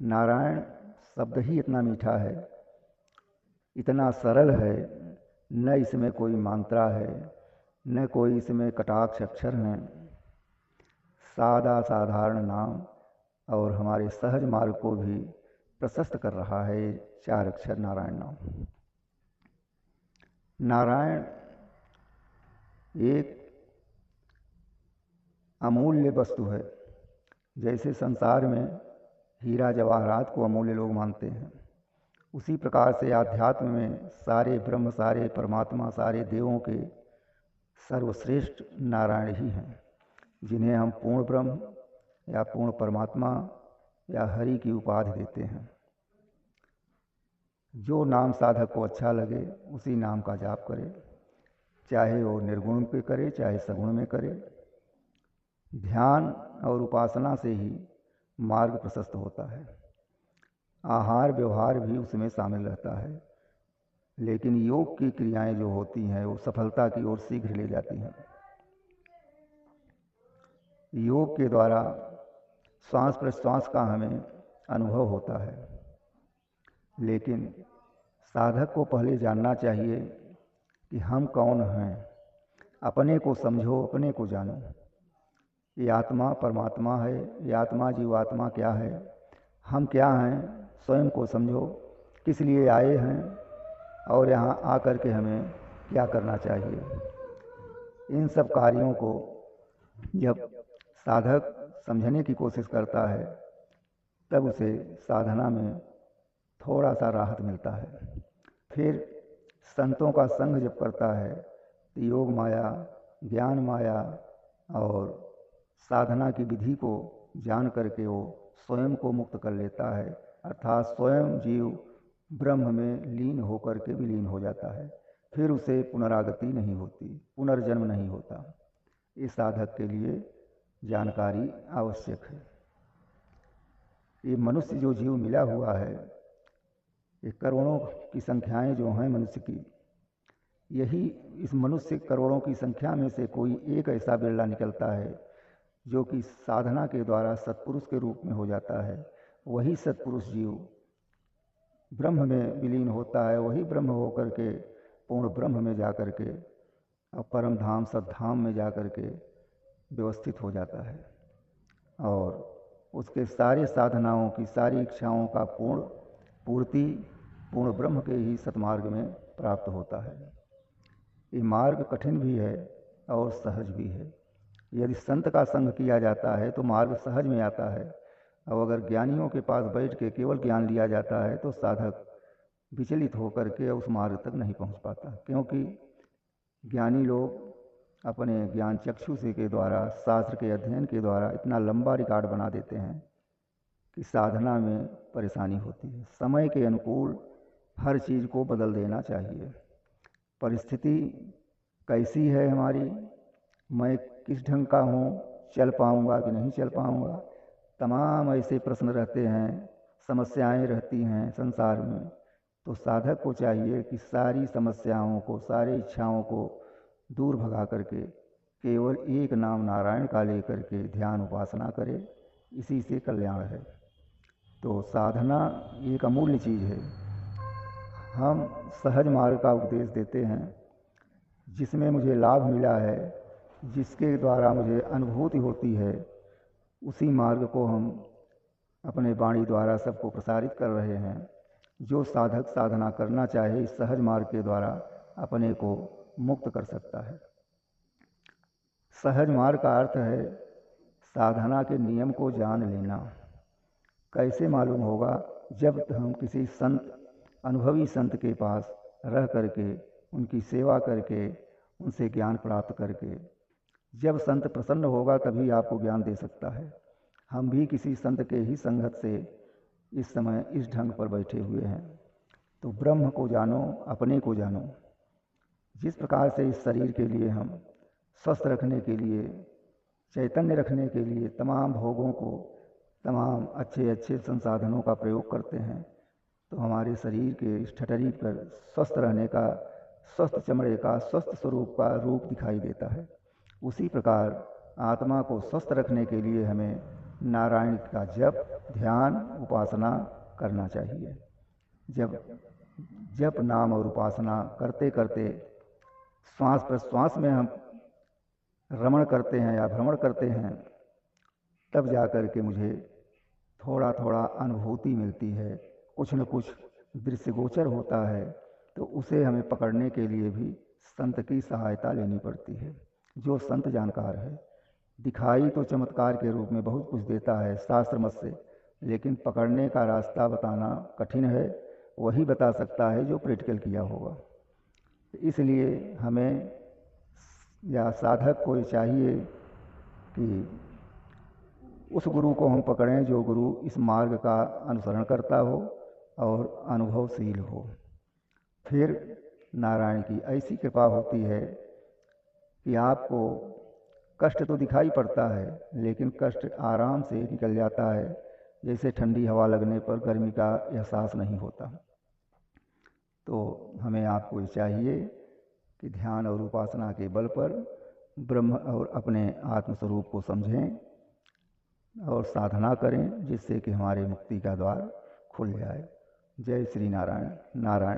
नारायण शब्द ही इतना मीठा है, इतना सरल है, न इसमें कोई मात्रा है, न कोई इसमें कटाक्ष अक्षर हैं। सादा साधारण नाम और हमारे सहज मार्ग को भी प्रशस्त कर रहा है 4 अक्षर नारायण नाम। नारायण एक अमूल्य वस्तु है। जैसे संसार में हीरा जवाहरात को अमूल्य लोग मानते हैं, उसी प्रकार से आध्यात्म में सारे ब्रह्म, सारे परमात्मा, सारे देवों के सर्वश्रेष्ठ नारायण ही हैं, जिन्हें हम पूर्ण ब्रह्म या पूर्ण परमात्मा या हरि की उपाधि देते हैं। जो नाम साधक को अच्छा लगे उसी नाम का जाप करे, चाहे वो निर्गुण पे करे चाहे सगुण में करे। ध्यान और उपासना से ही मार्ग प्रशस्त होता है। आहार व्यवहार भी उसमें शामिल रहता है, लेकिन योग की क्रियाएं जो होती हैं वो सफलता की ओर शीघ्र ले जाती हैं। योग के द्वारा श्वास प्रश्वास का हमें अनुभव होता है, लेकिन साधक को पहले जानना चाहिए कि हम कौन हैं। अपने को समझो, अपने को जानो। ये आत्मा परमात्मा है, ये आत्मा जीवात्मा क्या है, हम क्या हैं, स्वयं को समझो। किस लिए आए हैं और यहाँ आकर के हमें क्या करना चाहिए। इन सब कार्यों को जब साधक समझने की कोशिश करता है तब उसे साधना में थोड़ा सा राहत मिलता है। फिर संतों का संग जब करता है तो योग माया, ज्ञान माया और साधना की विधि को जान करके वो स्वयं को मुक्त कर लेता है, अर्थात स्वयं जीव ब्रह्म में लीन होकर के विलीन हो जाता है। फिर उसे पुनरागति नहीं होती, पुनर्जन्म नहीं होता। इस साधक के लिए जानकारी आवश्यक है। ये मनुष्य जो जीव मिला हुआ है, ये करोड़ों की संख्याएं जो हैं मनुष्य की, यही इस मनुष्य करोड़ों की संख्या में से कोई एक ऐसा बिरला निकलता है जो कि साधना के द्वारा सत्पुरुष के रूप में हो जाता है। वही सत्पुरुष जीव ब्रह्म में विलीन होता है, वही ब्रह्म होकर के पूर्ण ब्रह्म में जाकर के और परम धाम सद्धाम में जाकर के व्यवस्थित हो जाता है और उसके सारे साधनाओं की सारी इच्छाओं का पूर्ति पूर्ण ब्रह्म के ही सतमार्ग में प्राप्त होता है। ये मार्ग कठिन भी है और सहज भी है। यदि संत का संग किया जाता है तो मार्ग सहज में आता है, और अगर ज्ञानियों के पास बैठ के केवल ज्ञान लिया जाता है तो साधक विचलित होकर के उस मार्ग तक नहीं पहुंच पाता, क्योंकि ज्ञानी लोग अपने ज्ञान चक्षु से के द्वारा, शास्त्र के अध्ययन के द्वारा इतना लंबा रिकॉर्ड बना देते हैं कि साधना में परेशानी होती है। समय के अनुकूल हर चीज़ को बदल देना चाहिए। परिस्थिति कैसी है हमारी, मैं किस ढंग का हूँ, चल पाऊँगा कि नहीं चल पाऊँगा, तमाम ऐसे प्रश्न रहते हैं, समस्याएं रहती हैं संसार में। तो साधक को चाहिए कि सारी समस्याओं को, सारी इच्छाओं को दूर भगा करके केवल एक नाम नारायण का लेकर के ध्यान उपासना करे, इसी से कल्याण है। तो साधना एक अमूल्य चीज़ है। हम सहज मार्ग का उपदेश देते हैं, जिसमें मुझे लाभ मिला है, जिसके द्वारा मुझे अनुभूति होती है, उसी मार्ग को हम अपने वाणी द्वारा सबको प्रसारित कर रहे हैं। जो साधक साधना करना चाहे इस सहज मार्ग के द्वारा अपने को मुक्त कर सकता है। सहज मार्ग का अर्थ है साधना के नियम को जान लेना। कैसे मालूम होगा? जब हम किसी संत, अनुभवी संत के पास रह करके, उनकी सेवा करके, उनसे ज्ञान प्राप्त करके, जब संत प्रसन्न होगा तभी आपको ज्ञान दे सकता है। हम भी किसी संत के ही संगत से इस समय इस ढंग पर बैठे हुए हैं। तो ब्रह्म को जानो, अपने को जानो। जिस प्रकार से इस शरीर के लिए हम स्वस्थ रखने के लिए, चैतन्य रखने के लिए तमाम भोगों को, तमाम अच्छे अच्छे संसाधनों का प्रयोग करते हैं, तो हमारे शरीर के इस ठटरी पर स्वस्थ रहने का, स्वस्थ चमड़े का, स्वस्थ स्वरूप का रूप दिखाई देता है। उसी प्रकार आत्मा को स्वस्थ रखने के लिए हमें नारायण का जप, ध्यान उपासना करना चाहिए। जब जप नाम और उपासना करते करते श्वास प्रश्वास में हम रमण करते हैं या भ्रमण करते हैं, तब जाकर के मुझे थोड़ा थोड़ा अनुभूति मिलती है, कुछ न कुछ दृश्यगोचर होता है। तो उसे हमें पकड़ने के लिए भी संत की सहायता लेनी पड़ती है। जो संत जानकार है, दिखाई तो चमत्कार के रूप में बहुत कुछ देता है शास्त्र मत से, लेकिन पकड़ने का रास्ता बताना कठिन है। वही बता सकता है जो प्रैक्टिकल किया होगा। इसलिए हमें या साधक को चाहिए कि उस गुरु को हम पकड़ें जो गुरु इस मार्ग का अनुसरण करता हो और अनुभवशील हो। फिर नारायण की ऐसी कृपा होती है कि आपको कष्ट तो दिखाई पड़ता है, लेकिन कष्ट आराम से निकल जाता है, जैसे ठंडी हवा लगने पर गर्मी का एहसास नहीं होता। तो हमें आपको चाहिए कि ध्यान और उपासना के बल पर ब्रह्म और अपने आत्मस्वरूप को समझें और साधना करें, जिससे कि हमारे मुक्ति का द्वार खुल जाए। जय श्री नारायण। नारायण।